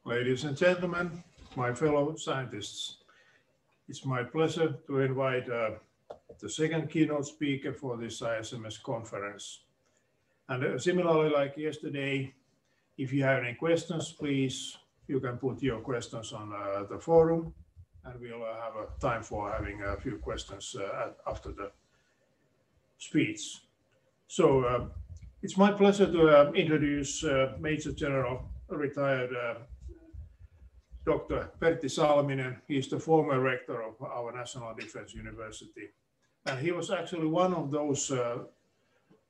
Ladies and gentlemen, my fellow scientists, it's my pleasure to invite the second keynote speaker for this ISMS conference. And similarly like yesterday, if you have any questions, please, you can put your questions on the forum, and we'll have a time for having a few questions after the speech. So it's my pleasure to introduce Major General retired Dr. Pertti Salminen. He's the former rector of our National Defense University. And he was actually one of those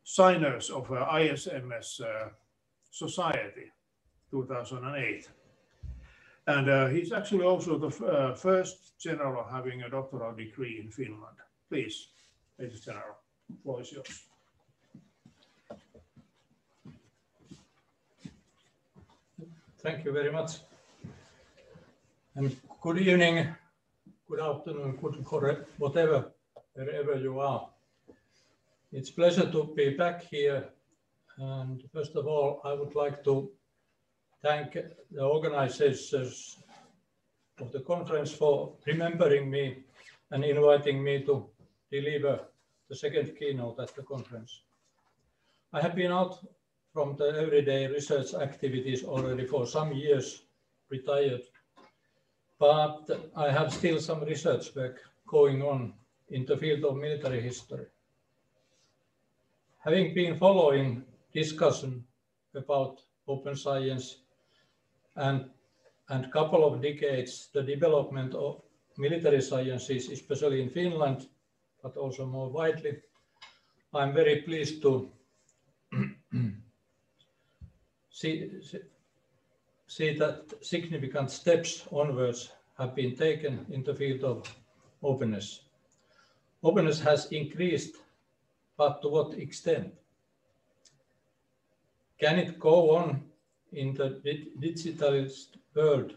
signers of ISMS Society 2008. And he's actually also the first general having a doctoral degree in Finland. Please, Major General, the floor is yours. Thank you very much. And good evening, good afternoon, good whatever, wherever you are. It's a pleasure to be back here. And first of all, I would like to thank the organizers of the conference for remembering me and inviting me to deliver the second keynote at the conference. I have been out from the everyday research activities already for some years, retired, but I have still some research work going on in the field of military history. Having been following discussion about open science and couple of decades, the development of military sciences, especially in Finland, but also more widely, I'm very pleased to see that significant steps onwards have been taken in the field of openness. Openness has increased, but to what extent? Can it go on in the digitalized world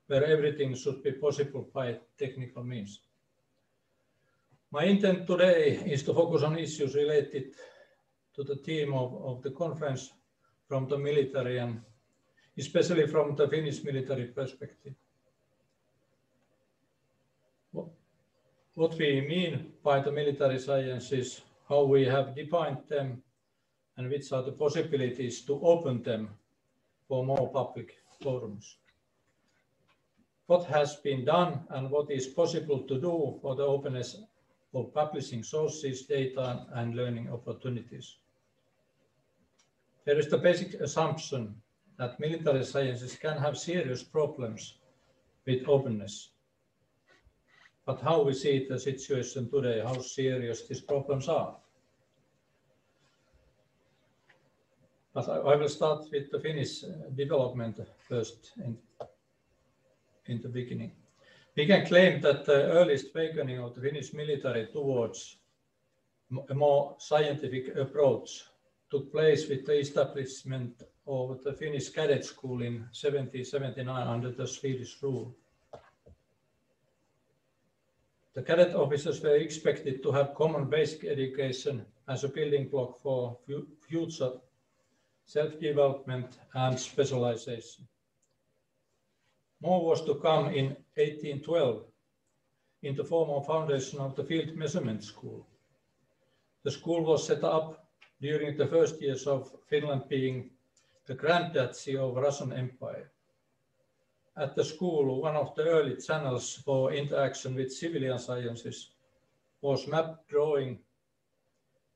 where everything should be possible by technical means? My intent today is to focus on issues related to the theme of the conference from the military and especially from the Finnish military perspective. What we mean by the military sciences, how we have defined them, and which are the possibilities to open them for more public forums. What has been done and what is possible to do for the openness of publishing sources, data, and learning opportunities. There is the basic assumption that military sciences can have serious problems with openness. But how we see the situation today, how serious these problems are. But I will start with the Finnish development first in the beginning. We can claim that the earliest awakening of the Finnish military towards a more scientific approach took place with the establishment of the Finnish cadet school in 1779 under the Swedish rule. The cadet officers were expected to have common basic education as a building block for future self-development and specialization. More was to come in 1812 in the form of foundation of the Field Measurement School. The school was set up during the first years of Finland being the Grand Duchy of Russian Empire. At the school, one of the early channels for interaction with civilian sciences was map drawing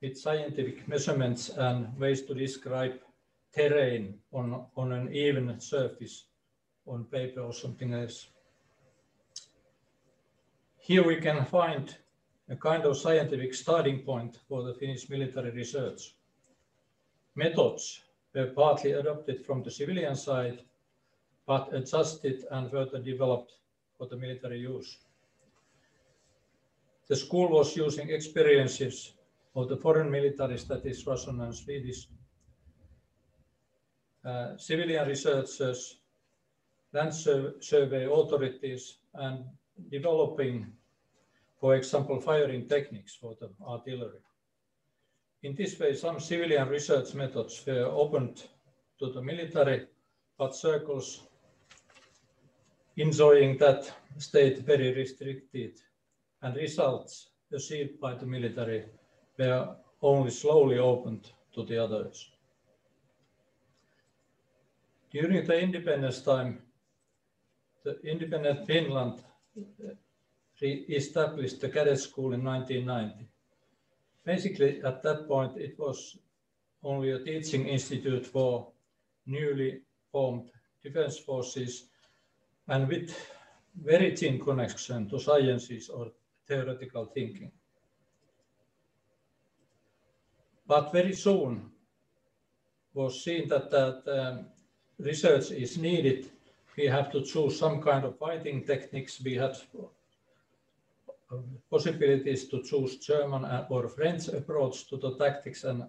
with scientific measurements and ways to describe terrain on an even surface on paper or something else. Here we can find a kind of scientific starting point for the Finnish military research. Methods were partly adopted from the civilian side, but adjusted and further developed for the military use. The school was using experiences of the foreign militaries, that is Russian and Swedish, civilian researchers, land survey authorities, and developing, for example, firing techniques for the artillery. In this way, some civilian research methods were opened to the military, but circles enjoying that state very restricted, and results achieved by the military were only slowly opened to the others. During the independence time, the independent Finland established the cadet school in 1990. Basically, at that point, it was only a teaching institute for newly formed defense forces and with very thin connection to sciences or theoretical thinking. But very soon was seen that research is needed. We have to choose some kind of fighting techniques. We had possibilities to choose German or French approach to the tactics and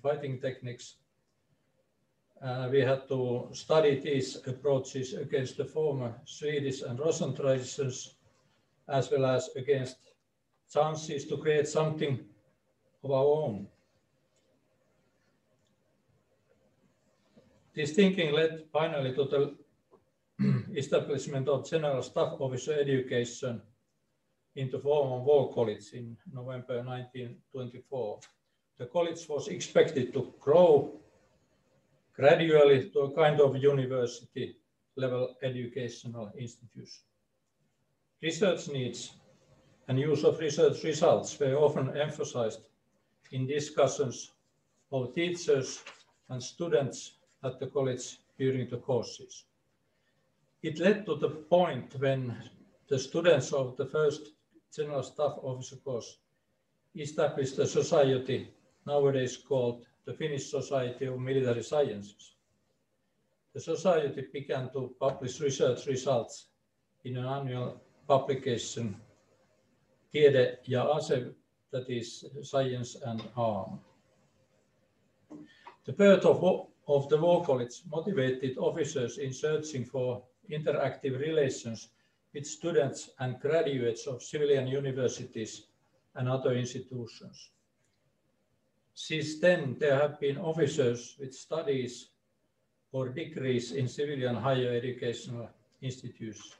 fighting techniques. We had to study these approaches against the former Swedish and Russian traditions, as well as against chances to create something of our own. This thinking led finally to the establishment of General Staff Officer Education in the form of War College in November 1924. The college was expected to grow gradually to a kind of university-level educational institution. Research needs and use of research results were often emphasized in discussions of teachers and students at the college during the courses. It led to the point when the students of the first General Staff Officer course established a society nowadays called the Finnish Society of Military Sciences. The society began to publish research results in an annual publication, Tiede ja ase, that is Science and Arm. The birth of the War College motivated officers in searching for interactive relations with students and graduates of civilian universities and other institutions. Since then, there have been officers with studies or degrees in civilian higher educational institutes.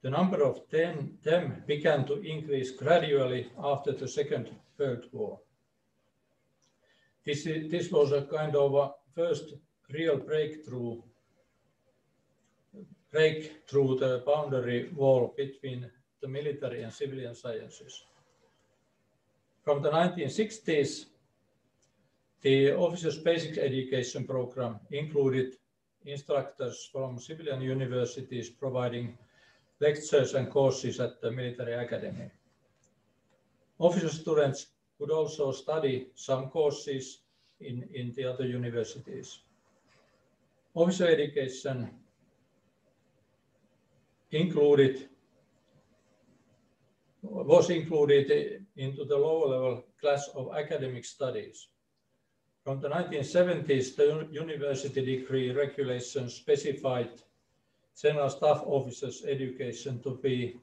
The number of them began to increase gradually after the Second World War. This was a kind of a first real breakthrough the boundary wall between the military and civilian sciences. From the 1960s, the officers' basic education program included instructors from civilian universities providing lectures and courses at the military academy. Officer students could also study some courses in the other universities. Officer education was included into the lower level class of academic studies. From the 1970s, the university degree regulations specified General Staff Officers education to be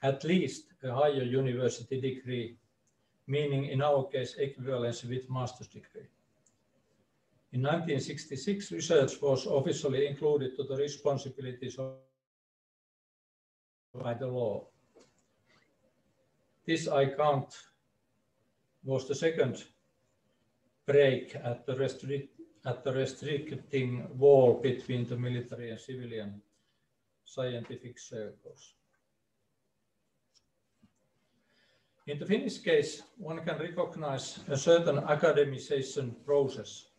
at least a higher university degree, meaning in our case equivalence with master's degree. In 1966, research was officially included to the responsibilities by the law. This I count was the second break at the restricting wall between the military and civilian scientific circles. In the Finnish case, one can recognize a certain academization process,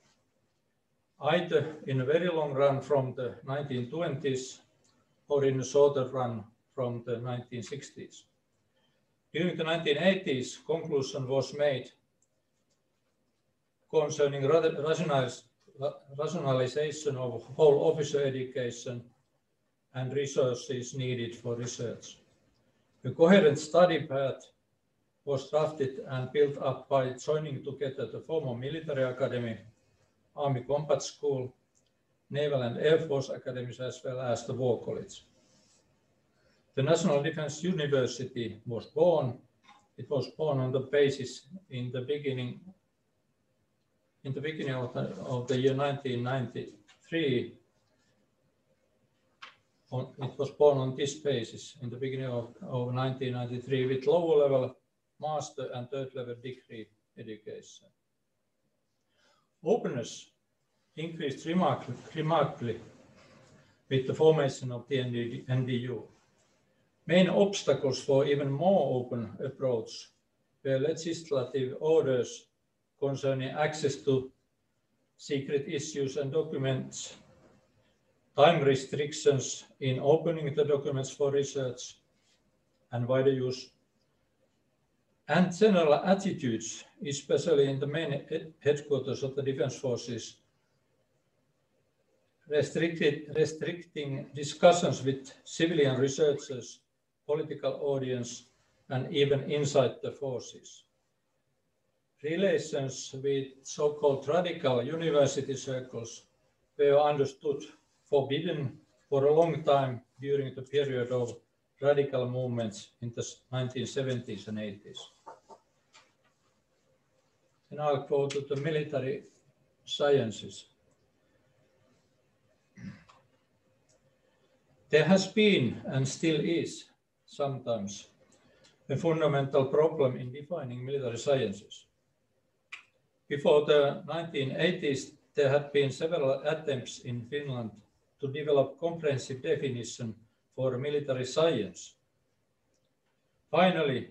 either in a very long run from the 1920s or in a shorter run from the 1960s. During the 1980s, conclusion was made concerning rationalization of whole officer education and resources needed for research. A coherent study path was drafted and built up by joining together the former military academy, Army Combat School, Naval and Air Force academies, as well as the War College. The National Defense University was born. It was born on the basis in the beginning of the year 1993 it was born on this basis in the beginning of 1993 with lower level master and third level degree education. Openness increased remarkably with the formation of the NDU. Main obstacles for even more open approach were legislative orders concerning access to secret issues and documents, time restrictions in opening the documents for research and wider use, and general attitudes, especially in the main headquarters of the Defense Forces, restricting discussions with civilian researchers, political audience, and even inside the forces. Relations with so-called radical university circles were understood forbidden for a long time during the period of radical movements in the 1970s and 80s. And I'll go to the military sciences. There has been, and still is, sometimes, a fundamental problem in defining military sciences. Before the 1980s, there had been several attempts in Finland to develop comprehensive definition for military science. Finally,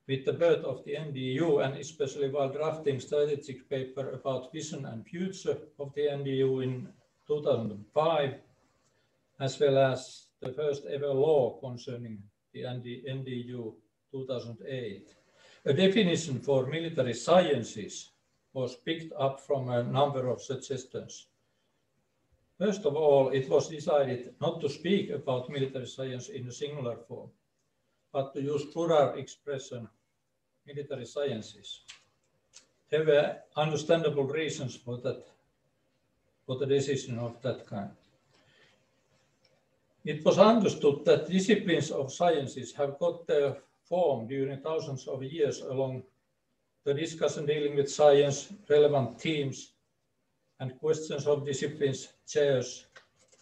with the birth of the NDU, and especially while drafting strategic paper about vision and future of the NDU in 2005, as well as the first ever law concerning the NDU 2008. A definition for military sciences was picked up from a number of suggestions. First of all, it was decided not to speak about military science in a singular form, but to use plural expression, military sciences. There were understandable reasons for that, for the decision of that kind. It was understood that disciplines of sciences have got their form during thousands of years along the discussion dealing with science, relevant themes, and questions of disciplines, chairs,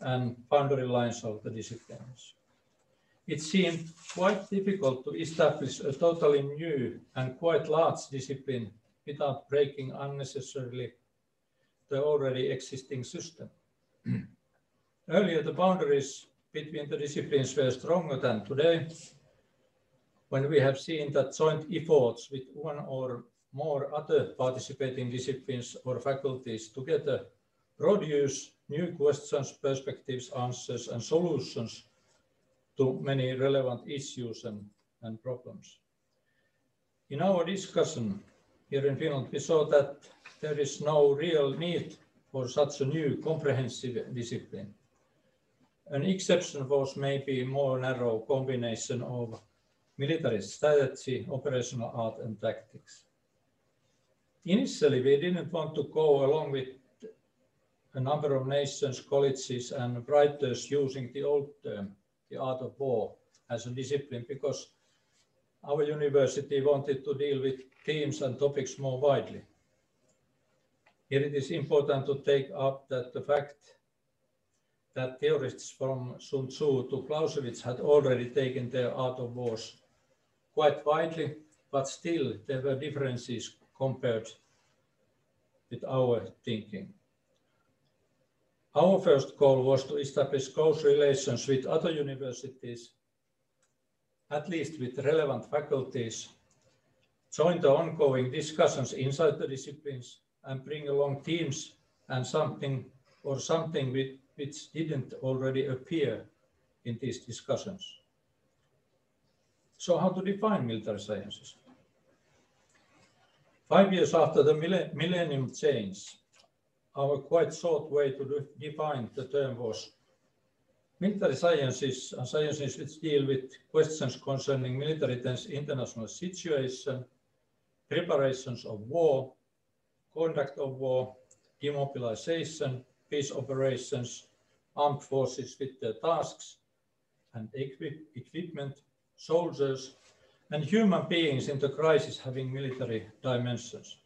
and boundary lines of the disciplines. It seemed quite difficult to establish a totally new and quite large discipline without breaking unnecessarily the already existing system. Earlier, the boundaries between the disciplines were stronger than today, when we have seen that joint efforts with one or more other participating disciplines or faculties together produce new questions, perspectives, answers, and solutions to many relevant issues and problems. In our discussion here in Finland, we saw that there is no real need for such a new comprehensive discipline. An exception was maybe more narrow combination of military strategy, operational art, and tactics. Initially, we didn't want to go along with a number of nations, colleges, and writers using the old term, the art of war, as a discipline, because our university wanted to deal with themes and topics more widely. Here it is important to take up that the fact that theorists from Sun Tzu to Clausewitz had already taken their art of wars quite widely, but still there were differences compared with our thinking. Our first goal was to establish close relations with other universities, at least with relevant faculties, join the ongoing discussions inside the disciplines, and bring along teams and something which didn't already appear in these discussions. So how to define military sciences? 5 years after the millennium change, our quite short way to define the term was military sciences are sciences which deal with questions concerning military international situation, preparations of war, conduct of war, demobilization, peace operations, armed forces with their tasks and equipment, soldiers, and human beings in the crisis having military dimensions.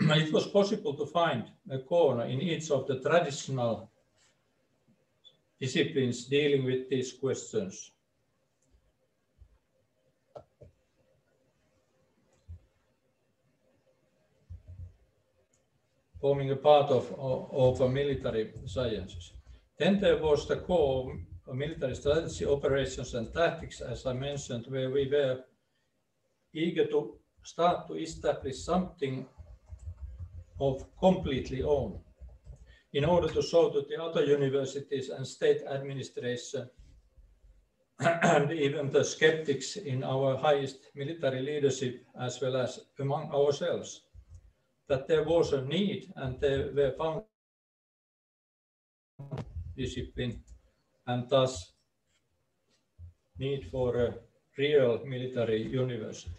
It was possible to find a corner in each of the traditional disciplines dealing with these questions. Forming a part of military sciences. Then there was the core of military strategy, operations and tactics, as I mentioned, where we were eager to start to establish something of completely own in order to show to the other universities and state administration and even the skeptics in our highest military leadership, as well as among ourselves, that there was a need and there were found discipline and thus need for a real military university.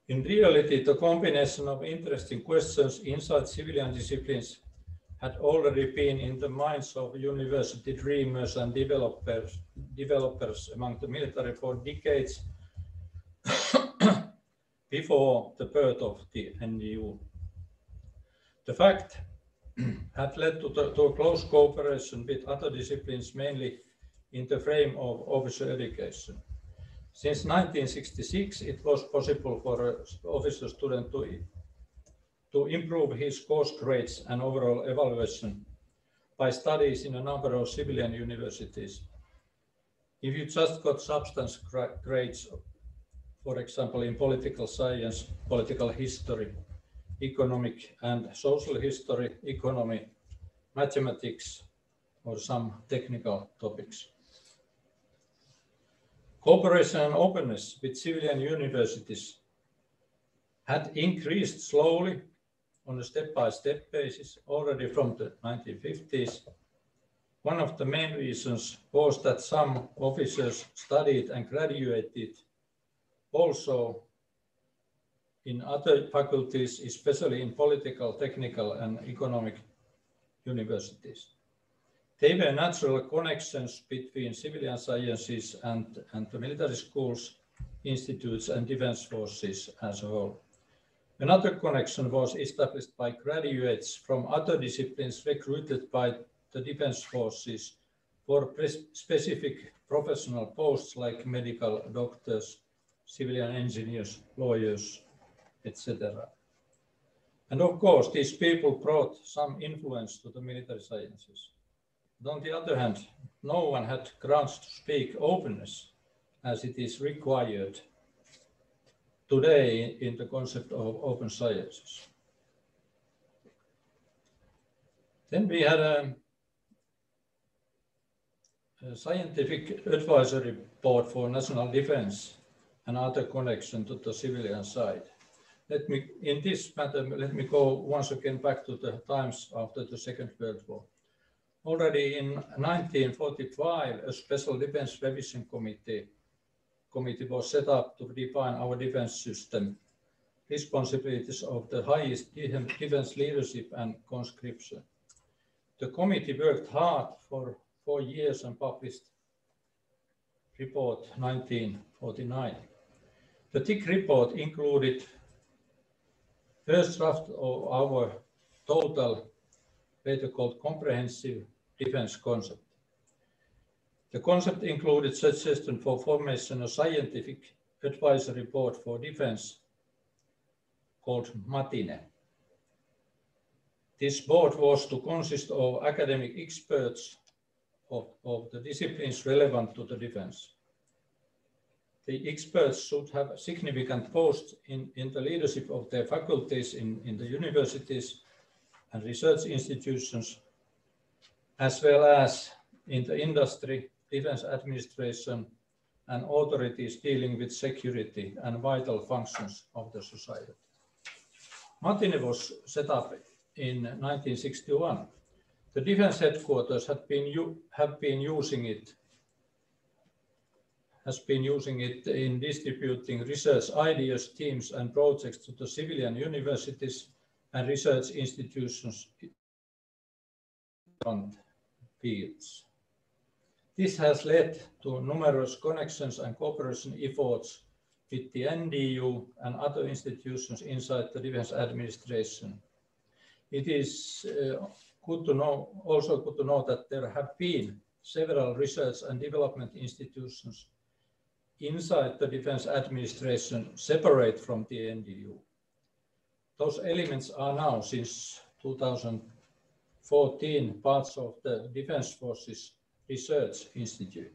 In reality, the combination of interesting questions inside civilian disciplines had already been in the minds of university dreamers and developers among the military for decades before the birth of the NDU. The fact had led to a close cooperation with other disciplines, mainly in the frame of officer education. Since 1966, it was possible for an officer student to improve his course grades and overall evaluation by studies in a number of civilian universities. If you just got substance grades, for example, in political science, political history, economic and social history, economy, mathematics, or some technical topics. Cooperation and openness with civilian universities had increased slowly on a step-by-step basis already from the 1950s. One of the main reasons was that some officers studied and graduated also in other faculties, especially in political, technical, and economic universities. They were natural connections between civilian sciences and the military schools, institutes, and defense forces as a whole. Another connection was established by graduates from other disciplines recruited by the defense forces for specific professional posts like medical doctors, civilian engineers, lawyers, etc. And of course, these people brought some influence to the military sciences. But on the other hand, no one had grounds to speak openness as it is required today in the concept of open sciences. Then we had a scientific advisory board for national defense and other connection to the civilian side. In this matter, let me go once again back to the times after the Second World War. Already in 1945, a special defense revision committee was set up to define our defense system, responsibilities of the highest defense leadership and conscription. The committee worked hard for 4 years and published report 1949. The thick report included first draft of our total, later called comprehensive defense concept. The concept included suggestion for formation of scientific advisory board for defense called MATINE. This board was to consist of academic experts of the disciplines relevant to the defense. The experts should have significant posts in the leadership of their faculties in the universities and research institutions, as well as in the industry, defense administration, and authorities dealing with security and vital functions of the society. MATINE was set up in 1961. The defense headquarters have been using it in distributing research ideas, teams, and projects to the civilian universities and research institutions on fields. This has led to numerous connections and cooperation efforts with the NDU and other institutions inside the defense administration. It is good to know that there have been several research and development institutions inside the Defense Administration separate from the NDU. Those elements are now, since 2014, parts of the Defense Forces Research Institute.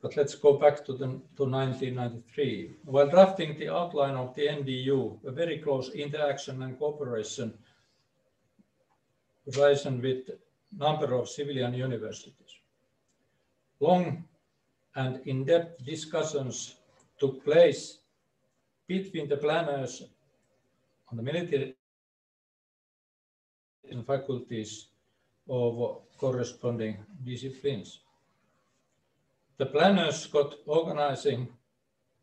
But let's go back to 1993. While drafting the outline of the NDU, a very close interaction and cooperation with a number of civilian universities. Long and in-depth discussions took place between the planners on the military and faculties of corresponding disciplines. The planners got organizing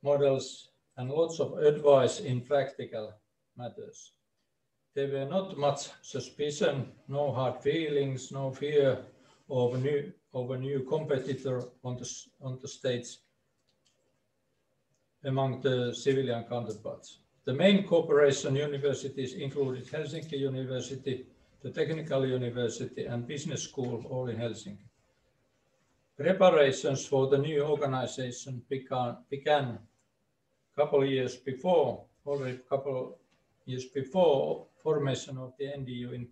models and lots of advice in practical matters. There were not much suspicion, no hard feelings, no fear of a new competitor on the stage among the civilian counterparts. The main cooperation universities included Helsinki University, the Technical University and Business School, all in Helsinki. Preparations for the new organization began already a couple years before formation of the NDU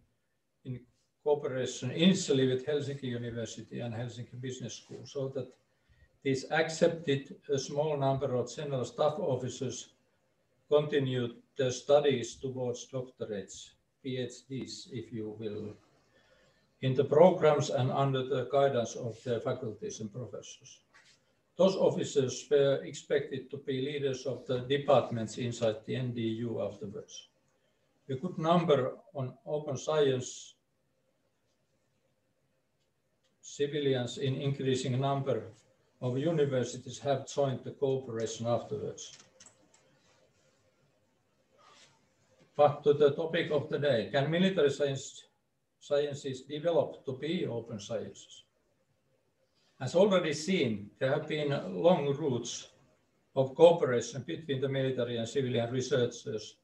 in cooperation initially with Helsinki University and Helsinki Business School, so that these accepted a small number of general staff officers continued their studies towards doctorates, PhDs, if you will, in the programs and under the guidance of their faculties and professors. Those officers were expected to be leaders of the departments inside the NDU afterwards. A good number on open science, civilians in increasing number of universities have joined the cooperation afterwards. But to the topic of the day, can military sciences develop to be open sciences? As already seen, there have been long routes of cooperation between the military and civilian researchers,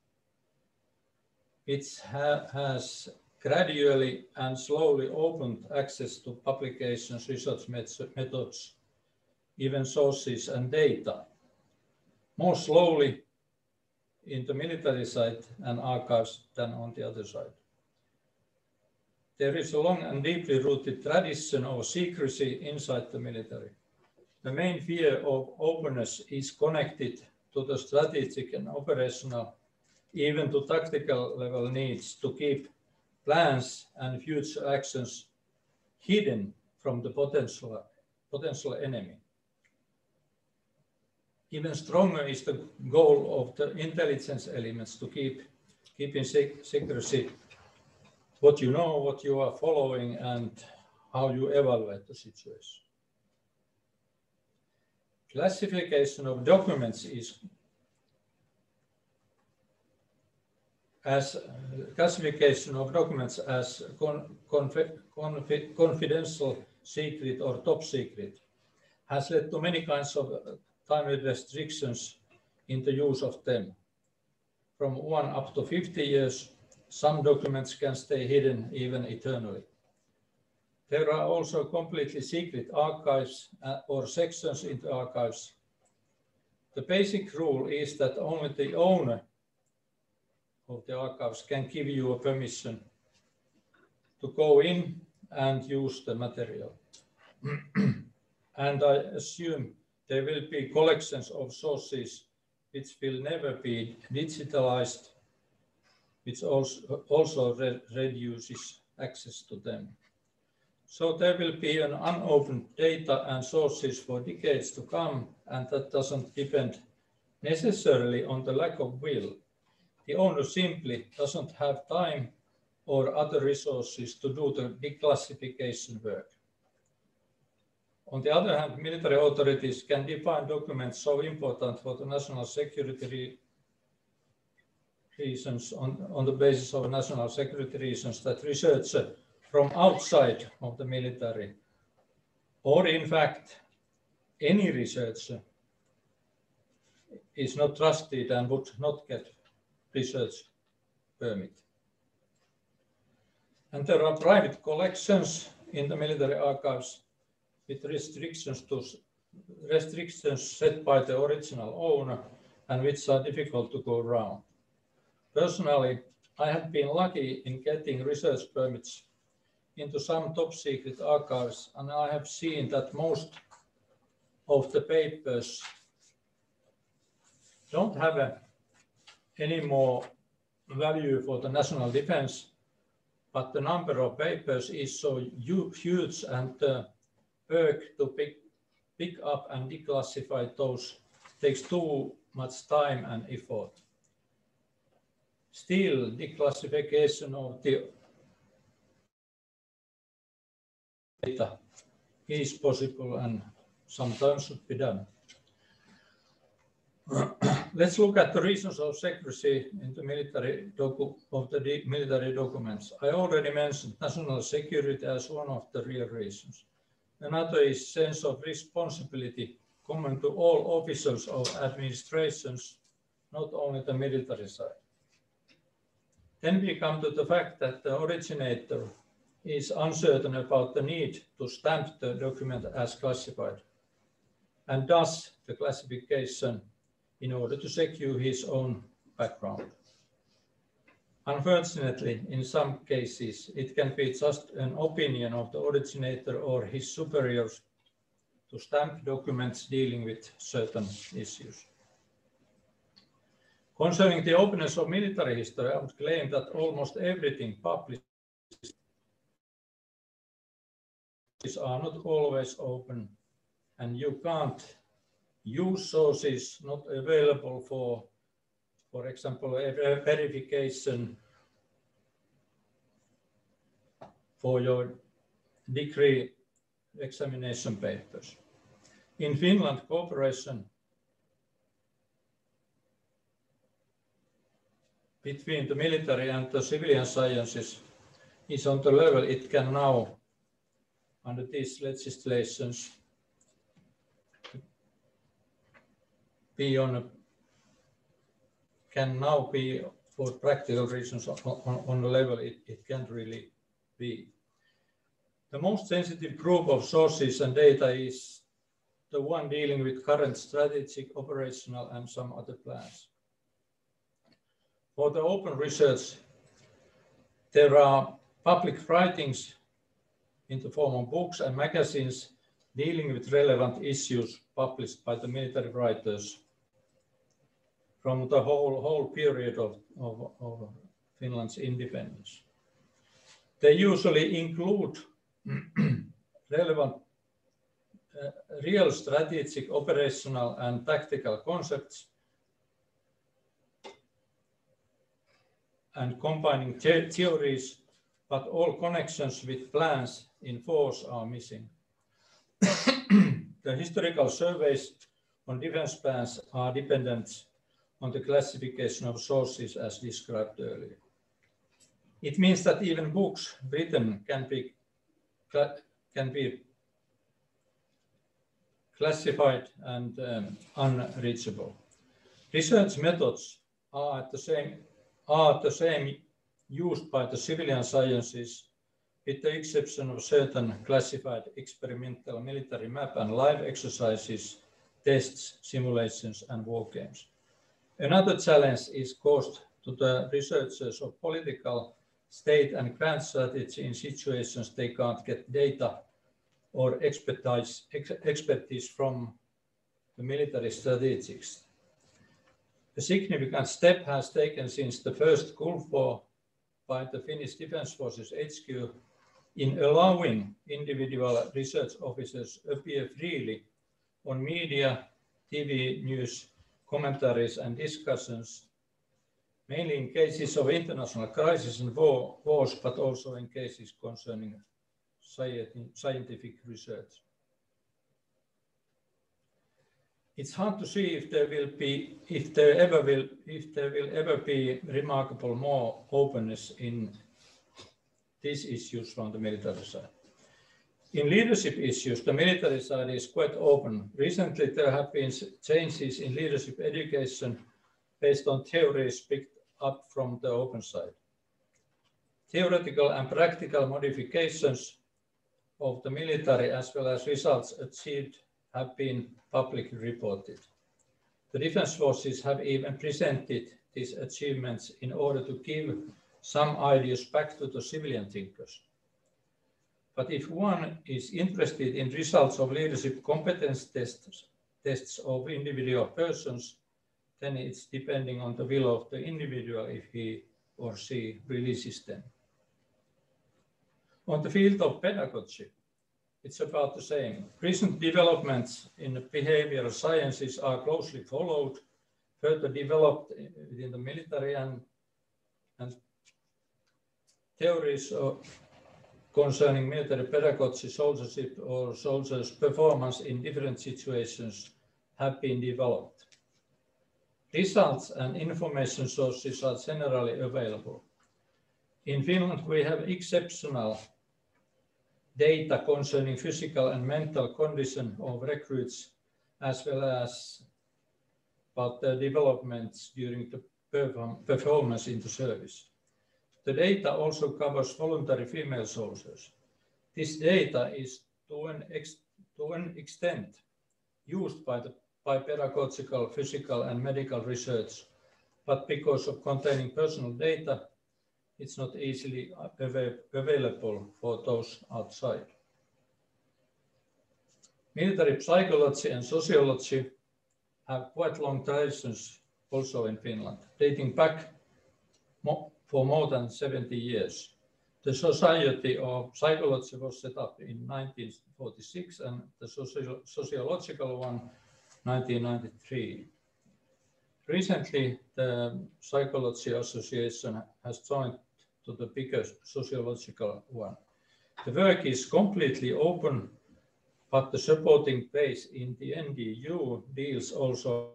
which has gradually and slowly opened access to publications, research methods, even sources and data. More slowly in the military side and archives than on the other side. There is a long and deeply rooted tradition of secrecy inside the military. The main fear of openness is connected to the strategic and operational, even to tactical level needs to keep plans and future actions hidden from the potential enemy. Even stronger is the goal of the intelligence elements to keep in secrecy what you know, what you are following, and how you evaluate the situation. Classification of documents is as confidential, secret, or top secret has led to many kinds of time restrictions in the use of them. From 1 up to 50 years, some documents can stay hidden even eternally. There are also completely secret archives or sections in the archives. The basic rule is that only the owner of the archives can give you a permission to go in and use the material. And I assume there will be collections of sources which will never be digitalized, which also reduces access to them. So there will be an unopened data and sources for decades to come, and that doesn't depend necessarily on the lack of will. The owner simply doesn't have time or other resources to do the declassification work. On the other hand, military authorities can define documents so important for the national security reasons on the basis of national security reasons that research from outside of the military, or in fact, any researcher is not trusted and would not get research permit. And there are private collections in the military archives with restrictions set by the original owner and which are difficult to go around. Personally, I have been lucky in getting research permits into some top secret archives, and I have seen that most of the papers don't have any more value for the national defense, but the number of papers is so huge and the work to pick up and declassify those takes too much time and effort. Still, declassification of the data is possible and sometimes should be done. Let's look at the reasons of secrecy in the military documents. I already mentioned national security as one of the real reasons. Another is sense of responsibility common to all officers of administrations, not only the military side. Then we come to the fact that the originator is uncertain about the need to stamp the document as classified and does the classification in order to secure his own background. Unfortunately, in some cases, it can be just an opinion of the originator or his superiors to stamp documents dealing with certain issues. Concerning the openness of military history, I would claim that almost everything published are not always open, and you can't use sources not available for example, a verification for your degree examination papers. In Finland, cooperation between the military and the civilian sciences is on the level it can now, under these legislations, can now be, for practical reasons, on the level it can't really be. The most sensitive group of sources and data is the one dealing with current strategic, operational, and some other plans. For the open research, there are public writings in the form of books and magazines dealing with relevant issues published by the military writers from the whole period of Finland's independence. They usually include relevant real strategic, operational, and tactical concepts and combining theories, but all connections with plans in force are missing. The historical surveys on defense plans are dependent on the classification of sources as described earlier. It means that even books written can be classified and unreachable. Research methods are the same used by the civilian sciences, with the exception of certain classified experimental military map and live exercises, tests, simulations, and war games. Another challenge is caused to the researchers of political, state, and grand strategy in situations they can't get data or expertise from the military strategics. A significant step has taken since the first Gulf War by the Finnish Defence Forces HQ in allowing individual research officers appear freely on media, TV news, commentaries and discussions, mainly in cases of international crisis and wars, but also in cases concerning scientific research. It's hard to see if there will ever be remarkable more openness in these issues from the military side. In leadership issues, the military side is quite open. Recently, there have been changes in leadership education based on theories picked up from the open side. theoretical and practical modifications of the military as well as results achieved have been publicly reported. The Defense Forces have even presented these achievements in order to give some ideas back to the civilian thinkers. But if one is interested in results of leadership competence tests of individual persons, then it's depending on the will of the individual if he or she releases them. On the field of pedagogy, it's about the same. Recent developments in behavioral sciences are closely followed, further developed within the military, and theories concerning military pedagogy, soldiership, or soldiers' performance in different situations have been developed. Results and information sources are generally available. In Finland, we have exceptional data concerning physical and mental condition of recruits, as well as about the developments during the performance in the service. The data also covers voluntary female soldiers. This data is to an extent used by pedagogical, physical, and medical research, but because of containing personal data, it's not easily available for those outside. Military psychology and sociology have quite long traditions also in Finland, dating back for more than 70 years. The Society of Psychology was set up in 1946 and the sociological one 1993. Recently, the Psychology Association has joined to the bigger sociological one. The work is completely open, but the supporting base in the NDU deals also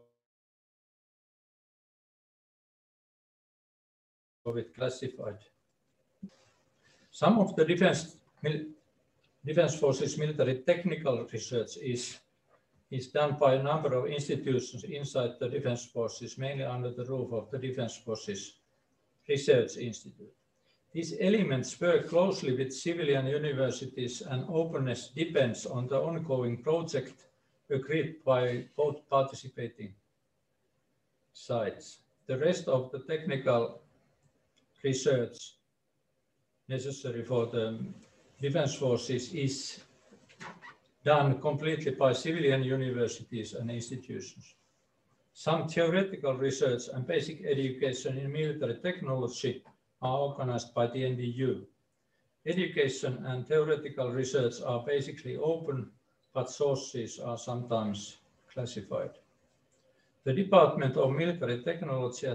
with classified. Some of the Defense Forces military technical research is done by a number of institutions inside the Defense Forces, mainly under the roof of the Defense Forces Research Institute. These elements work closely with civilian universities, and openness depends on the ongoing project agreed by both participating sides. The rest of the technical research necessary for the Defense Forces is done completely by civilian universities and institutions. Some theoretical research and basic education in military technology are organized by the NDU. Education and theoretical research are basically open, but sources are sometimes classified. The Department of Military Technology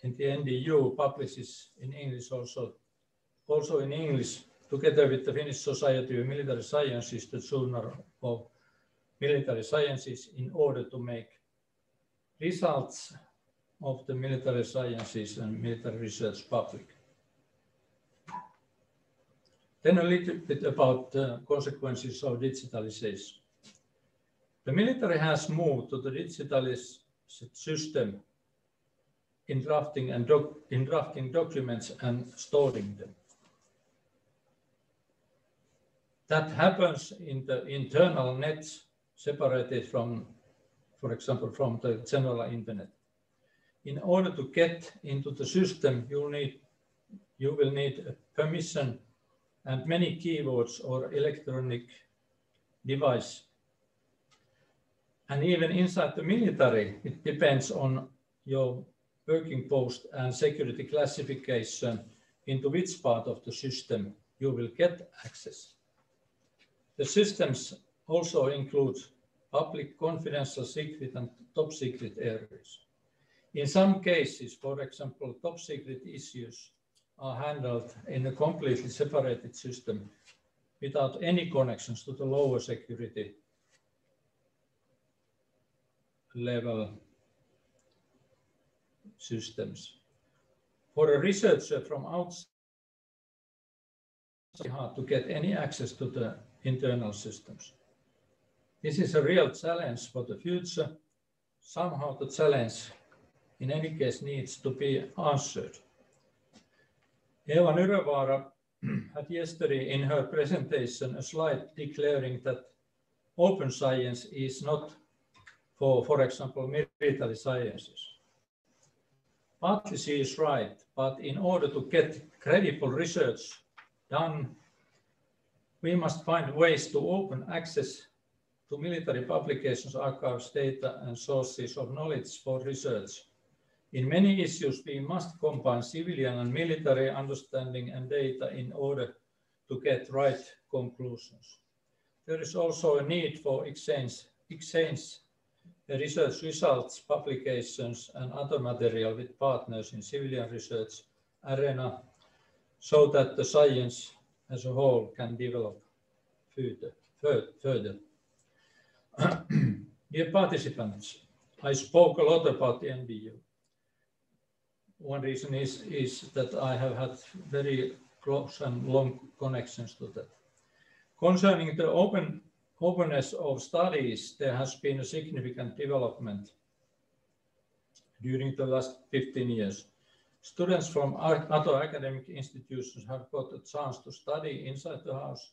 in the NDU publishes in English also in English, together with the Finnish Society of Military Sciences, the Journal of Military Sciences, in order to make results of the military sciences and military research public. Then a little bit about the consequences of digitalization. The military has moved to the digitalized system in drafting documents and storing them. That happens in the internal nets separated from, for example, from the general internet. In order to get into the system, you will need a permission and many keywords or electronic device. And even inside the military, it depends on your working post and security classification into which part of the system you will get access. The systems also include public, confidential, secret, and top secret areas. In some cases, for example, top secret issues are handled in a completely separated system without any connections to the lower security level systems. For a researcher from outside, it's hard to get any access to the internal systems. This is a real challenge for the future. Somehow the challenge, in any case, needs to be answered. Eva Nyrövaara had yesterday in her presentation a slide declaring that open science is not for example, military sciences. Partly she is right, but in order to get credible research done, we must find ways to open access to military publications, archives, data, and sources of knowledge for research. In many issues, we must combine civilian and military understanding and data in order to get right conclusions. There is also a need for exchange research results, publications, and other material with partners in civilian research arena so that the science as a whole can develop further. Dear participants, I spoke a lot about the NBU. One reason is that I have had very close and long connections to that. Concerning the openness of studies, there has been a significant development during the last 15 years. Students from other academic institutions have got a chance to study inside the house.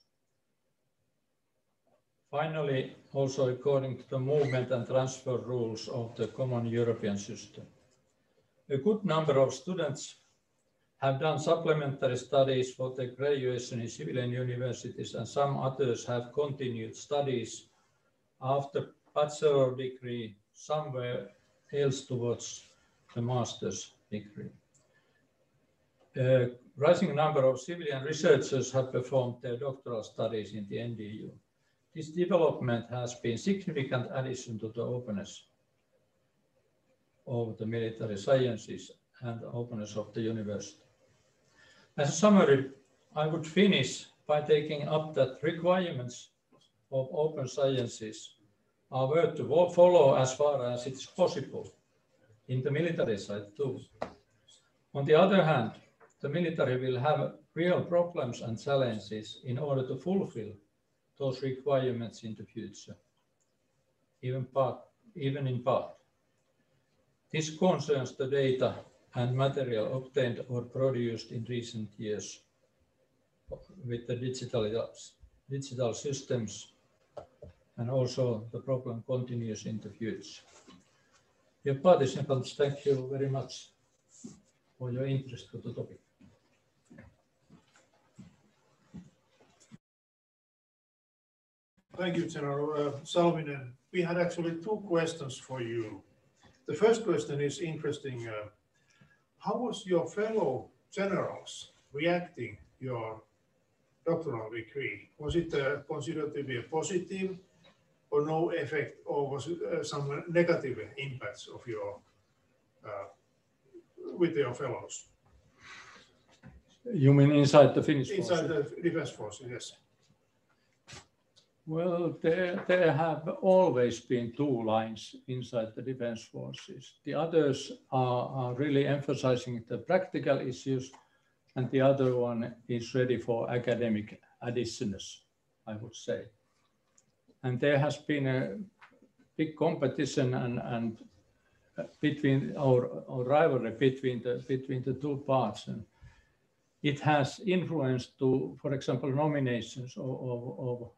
Finally, also according to the movement and transfer rules of the common European system. A good number of students have done supplementary studies for their graduation in civilian universities, and some others have continued studies after bachelor degree somewhere else towards the master's degree. A rising number of civilian researchers have performed their doctoral studies in the NDU. This development has been a significant addition to the openness of the military sciences and the openness of the university. As a summary, I would finish by taking up that requirements of open sciences are worth to follow as far as it's possible in the military side too. On the other hand, the military will have real problems and challenges in order to fulfill those requirements in the future, even in part. This concerns the data and material obtained or produced in recent years with the digital systems, and also the problem continues in the future. Dear participants, thank you very much for your interest to the topic. Thank you, General Salminen. We had actually two questions for you. The first question is interesting. How was your fellow generals reacting your doctoral degree? Was it considered to be a positive or no effect, or was it some negative impacts of your with your fellows? You mean inside the Finnish forces? Inside the defense forces, yes. Well, there have always been two lines inside the defense forces. The others are really emphasizing the practical issues, and the other one is ready for academic additions, I would say. And there has been a big competition and between our rivalry between the two parts, and it has influenced to, for example, nominations of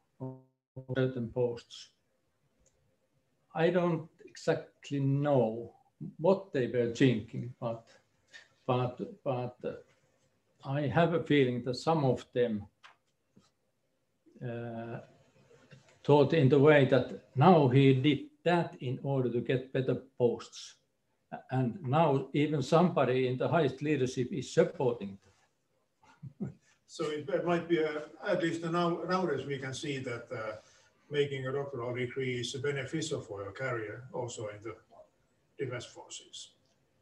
certain posts. I don't exactly know what they were thinking, but I have a feeling that some of them thought in the way that now he did that in order to get better posts, and now even somebody in the highest leadership is supporting that. So it might be, at least nowadays we can see that making a doctoral degree is beneficial for your career also in the defense forces.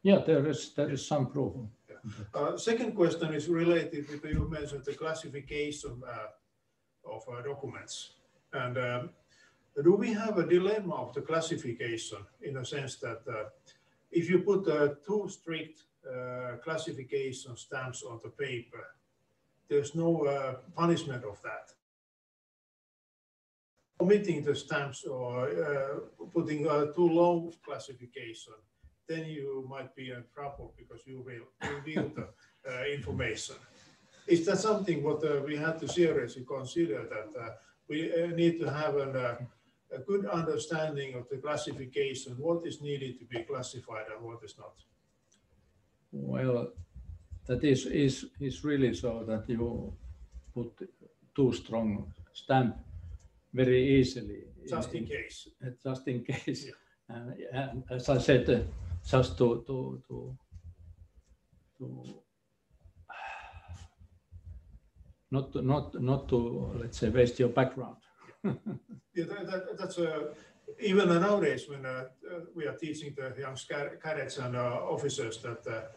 Yeah, there is some proof. Yeah. Second question is related to, you mentioned the classification of documents. And do we have a dilemma of the classification in a sense that if you put too strict classification stamps on the paper, there's no punishment of that? Omitting the stamps or putting too low classification, then you might be in trouble because you will reveal the information. Is that something what we have to seriously consider, that we need to have a good understanding of the classification, what is needed to be classified and what is not? Well, that is really so that you put too strong stamp very easily. Just in case. Just in case. Yeah. And as I said, just to not to, let's say, waste your background. Yeah, that's even nowadays when we are teaching the young cadets and officers that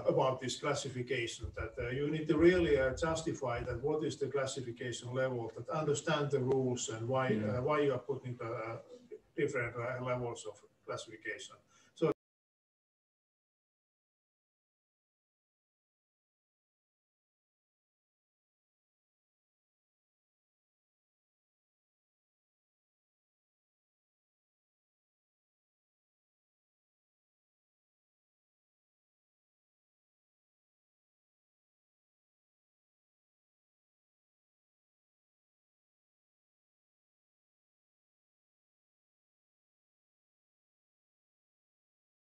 about this classification, that you need to really justify that what is the classification level, that understand the rules and why you are putting the different levels of classification.